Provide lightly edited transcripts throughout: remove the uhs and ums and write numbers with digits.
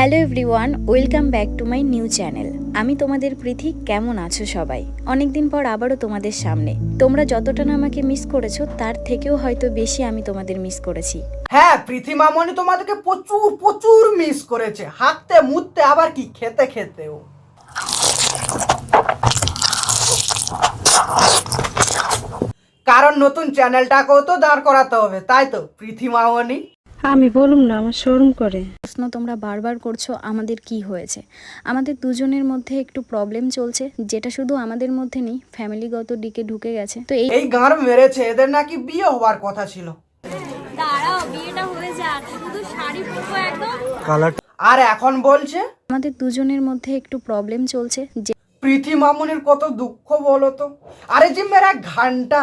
Hello everyone, welcome back to my new channel. আমি তোমাদের প্রীতি। কেমন আছো সবাই? অনেকদিন পর আবারও তোমাদের সামনে। তোমরা যতটা না আমাকে মিস করেছো তার থেকেও হয়তো বেশি আমি তোমাদের মিস করেছি। হ্যাঁ, প্রীতি মামনি তোমাদেরকে প্রচুর প্রচুর মিস করেছে, হাঁটতে মুততে আবার কি খেতে খেতেও। কারণ নতুন চ্যানেলটাকেও তো দাঁড় করাতে হবে, তাই তো প্রীতি মামনি? আমি বলুম না, আমার শরম করে। প্রশ্ন তোমরা বারবার করছো আমাদের কি হয়েছে। আমাদের দুজনের মধ্যে একটু প্রবলেম চলছে, যেটা শুধু আমাদের মধ্যে নেই, ফ্যামিলিগত দিকে ঢুকে গেছে। তো এই গাঁড় মেরেছে, এদের নাকি বিয়ে হওয়ার কথা ছিল। দাঁড়াও, বিয়েটা হয়ে যাক, শুধু শাড়ি পরবো একদম। আর এখন বলছে আমাদের দুজনের মধ্যে একটু প্রবলেম চলছে, যে প্রীতি মামনির কত দুঃখ বলো তো। আরে জিম্মের এক ঘন্টা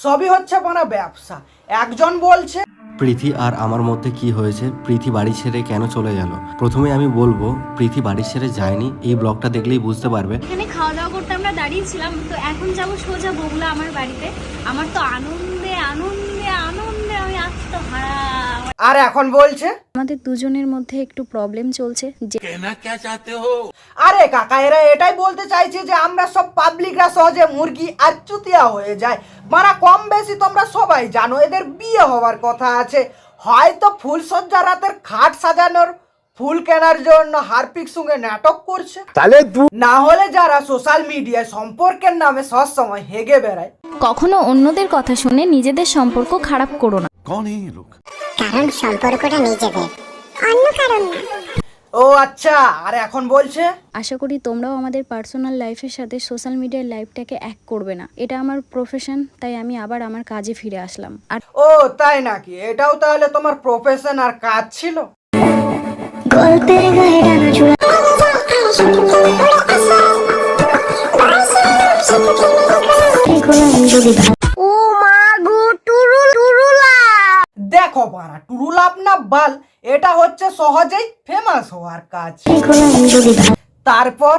সবই হচ্ছে মানে ব্যবসা। একজন বলছে প্রীতি আর আমার মধ্যে কি হয়েছে, প্রীতি বাড়ি ছেড়ে কেন চলে গেল। প্রথমে আমি বলবো প্রীতি বাড়ি ছেড়ে যায়নি, এই ব্লগটা দেখলেই বুঝতে পারবে। এখানে খাওয়া দাওয়া করতে আমরা দাঁড়িয়েছিলাম, তো এখন যাবো সোজা বগুলা আমার বাড়িতে। আমার তো আনন্দে আনন্দে আনন্দে আমি আজ তো হারা। আর এখন বলছে আমাদের দুজনের মধ্যে একটু প্রবলেম চলছে, যে আরে কাকা, এরা এটাই বলতে চাইছে যে আমরা সব পাবলিকরা সহজে মুরগি আর চুতিয়া হয়ে যায়। মারা কম বেশি তোমরা সবাই জানো এদের বিয়ে হওয়ার কথা আছে। হয়তো ফুলসজ্জা রাতের খাট সাজানোর ফুল কেনার জন্য হারপিক সঙ্গে নাটক করছে, না হলে যারা সোশ্যাল মিডিয়ায় সম্পর্কের নামে সব সময় হেগে বেড়ায়। কখনো অন্যদের কথা শুনে নিজেদের সম্পর্ক খারাপ করো না। কারণ সম্পর্কটা নিজেদের, অন্য কারণ না। ও আচ্ছা, আর এখন বলছে আশা করি তোমরাও আমাদের পার্সোনাল লাইফের সাথে সোশ্যাল মিডিয়ার লাইফটাকে এক করবে না। এটা আমার প্রফেশন, তাই আমি আবার আমার কাজে ফিরে আসলাম। আর ও তাই নাকি? এটাও তাহলে তোমার প্রফেশন আর কাজ ছিল? গল্পের গায়ে ডানা জোড়া ও মা গো, টুরুলা। দেখো বাড়া, টুরুলাপ না বাল, এটা হচ্ছে সহজেই ফেমাস হওয়ার কাজ। তারপর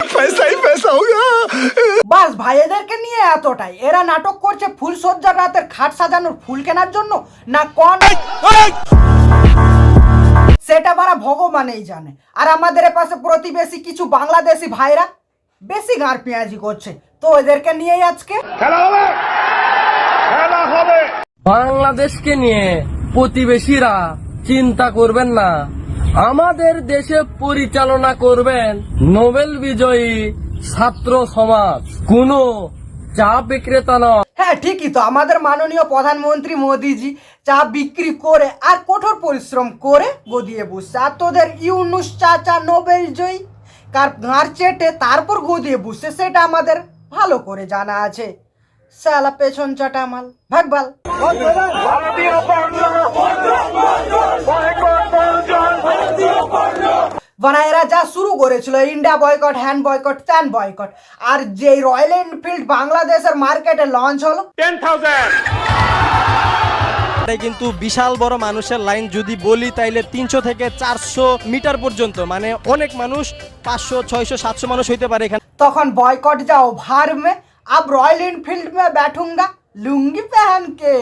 বাস ভাই, এদেরকে নিয়ে এতটাই। এরা নাটক করছে ফুলসজ্জার রাতের খাট সাজানোর ফুল কেনার জন্য, না কোন সেটা বারা ভগবানই জানে। আর আমাদের পাশে প্রতিবেশী কিছু বাংলাদেশি ভাইরা বেশি গাঁড় পেঁয়াজি করছে, তো এদেরকে নিয়েই আজকে বাংলাদেশকে নিয়ে প্রতিবেশীরা চিন্তা করবেন না, আমাদের দেশে পরিচালনা করবেন নোবেল বিজয়ী ছাত্র সমাজ, কোনো চা বিক্রেতা নয়। হ্যাঁ ঠিকই তো, আমাদের মাননীয় প্রধানমন্ত্রী মোদিজি চা বিক্রি করে আর কঠোর পরিশ্রম করে গদিয়ে বসছে। আর তোদের ইউনুস চাচা নোবেল জয়ী কার গাঁড় চেটে তারপর গদিয়ে বসছে, সেটা আমাদের ভালো করে জানা আছে। শালা পেছন চাটা মাল, ভাগবাল। এরা যা শুরু করেছিল, ইন্ডিয়া বয়কট, হ্যান্ড বয়কট, ত্যান বয়কট, আর যে রয়্যাল এনফিল্ড বাংলাদেশের মার্কেটে লঞ্চ হলো 10,000 কিন্তু বিশাল বড় মানুষের লাইন যদি বলি তাইলে 300 থেকে 400 মিটার পর্যন্ত, মানে অনেক মানুষ, 500 600 700 মানুষ হইতে পারে এখানে। তখন বয়কট যাও ভার মে, अब रॉयल एनफील्ड में बैठूंगा लुंगी पहन के।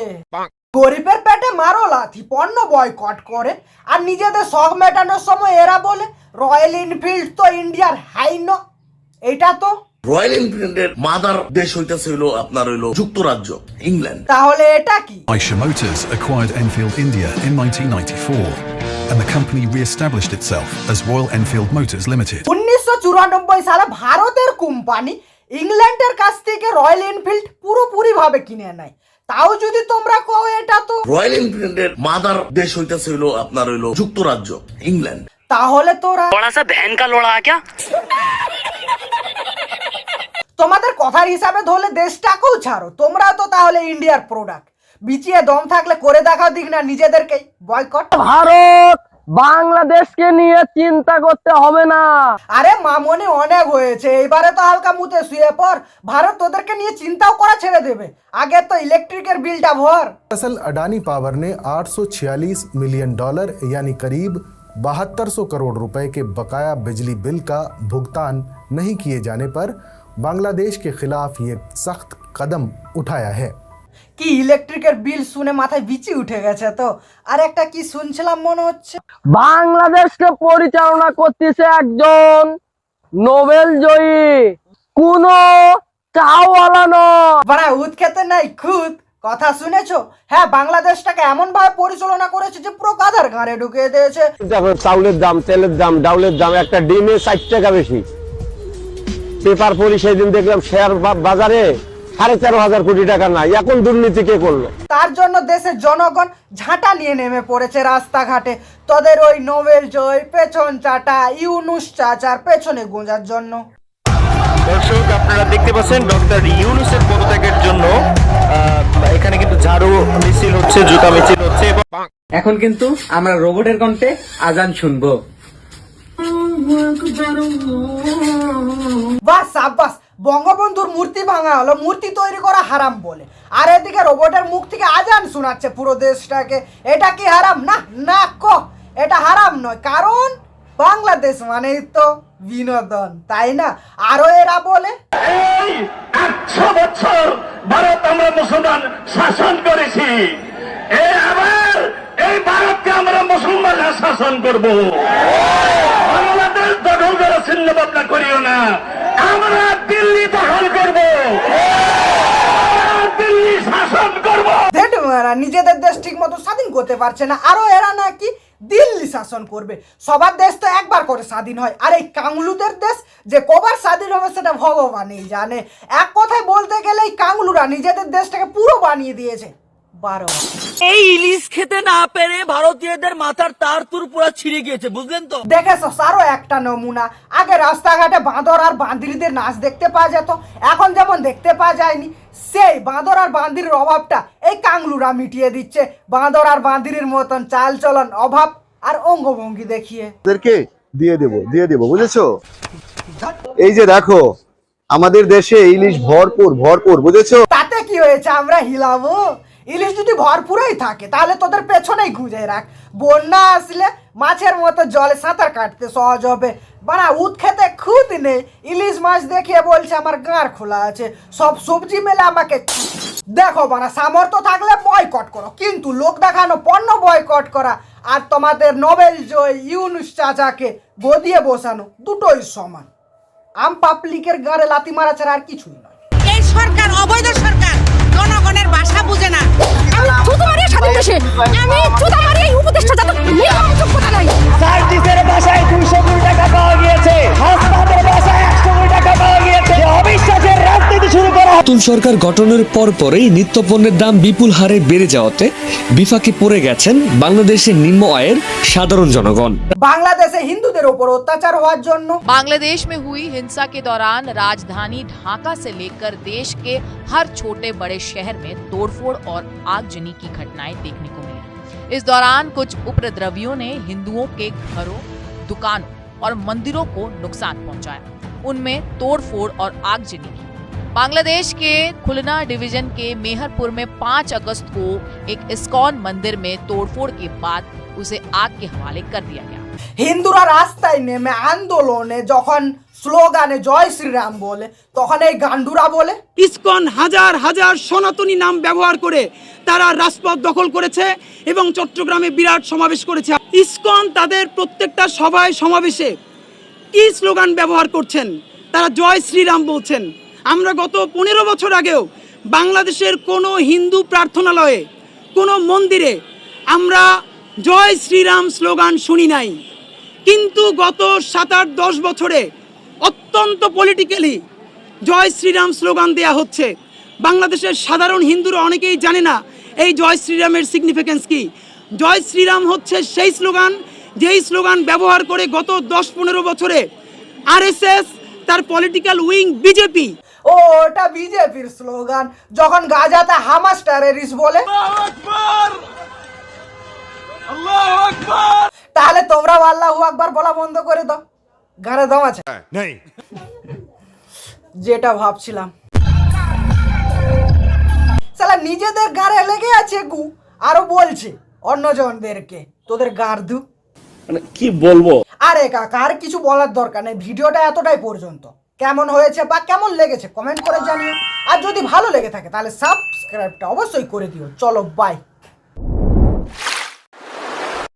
গরিবের পেটে মারো লাথি, পণ্য বয়কট করে আর নিজেদের শখ মেটানোর সময় এরা বলে রয়্যাল এনফিল্ড তো ইন্ডিয়ার হাইন। এটা তো রয়্যাল এনফিল্ডের মাদার দেশ হইতেছিল আপনার হইল যুক্তরাজ্য, ইংল্যান্ড। তাহলে এটা কি? Eicher Motors acquired Enfield India in 1994 and the company re-established itself as Royal Enfield Motors Limited. 1994 সালে ভারতের কোম্পানি ইংল্যান্ডের কাছ থেকে রয়্যাল এনফিল্ড পুরোপুরি ভাবে কিনে নেয়। তাও যদি তোমরা কও এটা তো রয়্যাল এনফিল্ডের মাদার দেশ হইতেছিল আপনার হইল যুক্তরাজ্য, ইংল্যান্ড। তাহলে তোরা তোমাদের কথার হিসাবে ধরলে দেশটাকেও ছাড়ো, তোমরা তো তাহলে ইন্ডিয়ার প্রোডাক্ট। বিচিয়ে দম থাকলে করে দেখাও দিক না নিজেদেরকেই বয়কট। ভারত বাংলাদেশকে নিয়ে চিন্তা করতে হবে না। আরে মামনি অনেক হয়েছে, এবারে তো হালকা মুতে শুয়ে পর। ভারত তোদেরকে নিয়ে চিন্তাও করা ছেড়ে দেবে, আগে তো ইলেকট্রিকের বিলটা ভর। दरअसल अडानी पावर ने $846 मिलियन यानी करीब 7200 करोड़ रुपए के बकाया बिजली बिल का भुगतान नहीं किए जाने पर बांग्लादेश के खिलाफ ये सख्त कदम उठाया है। কি ইলেকট্রিকের বিল শুনে মাথায় বিচি উঠে গেছে তো। আর একটা কি শুনছিলাম মনে হচ্ছে, বাংলাদেশকে পরিচালনা করতেছে একজন নোবেল জয়ী, কোন চাওয়ালা নয়। বাড়া উদ খেতে নাই খুদ কথা শুনেছো? হ্যাঁ, বাংলাদেশটাকে এমন ভাবে পরিচালনা করেছে যে পুরো গাধার ঘাড়ে ঢুকিয়ে দিয়েছে। চাউলের দাম, তেলের দাম, ডাউলের দাম, একটা ডিমে 60 টাকা বেশি। পেপার পড়ি সেদিন দেখলাম শেয়ার বাজারে 14,500 কোটি টাকা নাই। এখন দুর্নীতি কে করলো? তার জন্য দেশের জনগণ ঝাঁটা নিয়ে নেমে পড়েছে রাস্তাঘাটে তোদের ওই নোবেল জয় পেছন চাটা ইউনুস চাচার পেছনে গোঁজার জন্য। দর্শক আপনারা দেখতে পাচ্ছেন ডক্টর ইউনুসের পদত্যাগের জন্য এখানে কিন্তু ঝাড়ু মিছিল হচ্ছে, জুতা মিছিল হচ্ছে। এখন কিন্তু আমরা রোবটের কণ্ঠে আজান শুনবো। বাস সাব্বাস, বঙ্গবন্ধুর মূর্তি ভাঙা হলো, মূর্তি তৈরি করা হারাম বলে, আর এদিকে রোবটের মুখ থেকে আজান শোনাচ্ছে পুরো দেশটাকে। এটা কি হারাম? না না এটা হারাম নয়, কারণ বাংলাদেশ মানেই তো বিনোদন, তাই না? আরো এরা বলে 100 বছর ভারত আমরা মুসলমান শাসন করেছি, আবার এই ভারতকে আমরা মুসলমানরা শাসন করব। বাংলাদেশ দখল করার চিন্তা ভাবনা করিও না, আমরা দিল্লি দখল করব, দিল্লি শাসন করব। নিজেদের দেশ ঠিক মতো স্বাধীন করতে পারছে না, আরো এরা নাকি দিল্লি শাসন করবে। সবার দেশ তো একবার করে স্বাধীন হয়, আর এই কাংলুদের দেশ যে কবার স্বাধীন হবে সেটা ভগবানই জানে। এক কথায় বলতে গেলে এই কাংলুরা নিজেদের দেশটাকে পুরো বানিয়ে দিয়েছে 12। এই ইলিশ খেতে না পেরে ভারতীয়দের মাথার তার তুর পুরো ছিঁড়ে গিয়েছে, বুঝলেন তো? দেখেছো আরো একটা নমুনা। আগে রাস্তাঘাটে বাঁদর আর বাঁদরিদের নাচ দেখতে পাওয়া যেত, এখন যেমন দেখতে পাওয়া যায়নি, সেই বাঁদর আর বাঁদরির অভাবটা এই কাংলুরা মিটিয়ে দিচ্ছে বাঁদর আর বাঁদরির মতন চাল চলন, অভাব আর অঙ্গভঙ্গি দেখিয়ে। ওদেরকে দিয়ে দেব বুঝেছো? এই যে দেখো আমাদের দেশে ইলিশ ভরপুর বুঝেছো? তাতে কি হয়েছে, আমরা হিলাবো? ইলিশ যদি ভরপুরই থাকে তাহলে তোদের পেছনেই গুঁজে রাখ, বন্যা আসলে মাছের মতো জলে সাঁতার কাটতে সহজ হবে। বানা উদ খেতে খুদ নেই, ইলিশ মাছ দেখিয়ে বলছে আমার গাঁড় খোলা আছে, সব সবজি মেলে আমাকে। দেখো বানা, সামর্থ্য থাকলে বয়কট করো, কিন্তু লোক দেখানো পণ্য বয়কট করা আর তোমাদের নোবেল জয় ইউনুস চাচাকে গদিয়ে বসানো দুটোই সমান। আম পাবলিকের গাঁড়ে লাথি মারা ছাড়া আর কিছুই নয়। এই সরকার অবৈধ সরকার, জনগণের ভাষা বুঝে না। আমি থুতু মারিয়ে স্বাধীন দেশে, আমি থুতু মারিয়ে এই উপদেশটা যত নির্মম যোগ্যতা নাই। সার্জিসের ভাষায় 200 কোটি টাকা পাওয়া গিয়েছে, হাসপাতালের ভাষায় 100 কোটি টাকা পাওয়া গিয়েছে। অবিশ্বাসের রাজনীতি শুরু করা। নতুন সরকার গঠনের পরপরই নিত্যপণ্যের দাম বিপুল হারে বেড়ে যাওয়াতে বিপাকে পড়ে গেছেন বাংলাদেশের নিম্ন আয়ের সাধারণ জনগণ। বাংলাদেশে হিন্দুদের উপর অত্যাচার হওয়ার জন্য बांग्लादेश में हुई हिंसा के दौरान राजधानी ढाका से लेकर देश के हर छोटे बड़े शहर में तोड़फोड़ और आगजनी की घटनाएं देखने को मिली। इस दौरान कुछ उपद्रवियों ने हिंदुओं के घरों, दुकानों और मंदिरों को नुकसान पहुंचाया। उनमें तोड़फोड़ और आगजनी की। बांग्लादेश के खुलना डिवीजन के मेहरपुर में 5 अगस्त को एक इस्कॉन मंदिर में तोड़फोड़ के बाद उसे आग के हवाले कर दिया गया। হিন্দুরা রাস্তায় নেমে আন্দোলনে যখন স্লোগানে জয় শ্রীরাম বলে, তখন এই গান্ডুরা বলে ইসকন হাজার হাজার সনাতনী নাম ব্যবহার করে তারা রাজপথ দখল করেছে এবং চট্টগ্রামে বিরাট সমাবেশ করেছে। ইসকন তাদের প্রত্যেকটা সভায় সমাবেশে কি স্লোগান ব্যবহার করছেন? তারা জয় শ্রীরাম বলছেন। আমরা গত 15 বছর আগেও বাংলাদেশের কোনো হিন্দু প্রার্থনালয়ে, কোনো মন্দিরে আমরা জয় শ্রীরাম স্লোগান শুনি নাই, কিন্তু গত 7-8-10 বছরে অত্যন্ত পলিটিক্যালি জয় শ্রীরাম স্লোগান দেয়া হচ্ছে। বাংলাদেশের সাধারণ হিন্দুরা অনেকেই জানে না এই জয় শ্রীরামের সিগনিফিকেন্স কি। জয় শ্রীরাম হচ্ছে সেই স্লোগান যেই স্লোগান ব্যবহার করে গত 10-15 বছরে আরএসএস তার পলিটিক্যাল উইং বিজেপি। ও ওটা বিজেপির স্লোগান, যখন গাজাতে হামাস টেররিস্ট বলে তাহলে তোমরা আল্লাহু আকবার বলা বন্ধ করে দাও, ঘরে দম আছে। যেটা ভাবছিলাম, সালা নিজেদের গাড়ে লেগে আছে গু, আরো বলছে অন্যজনদেরকে তোদের গাড় দু। মানে কি বলবো? আরে কাকা আর কিছু বলার দরকার নেই, ভিডিওটা এতটাই পর্যন্ত। কেমন হয়েছে বা কেমন লেগেছে কমেন্ট করে জানিও। আর যদি ভালো লেগে থাকে তাহলে সাবস্ক্রাইবটা অবশ্যই করে দিও। চলো বাই।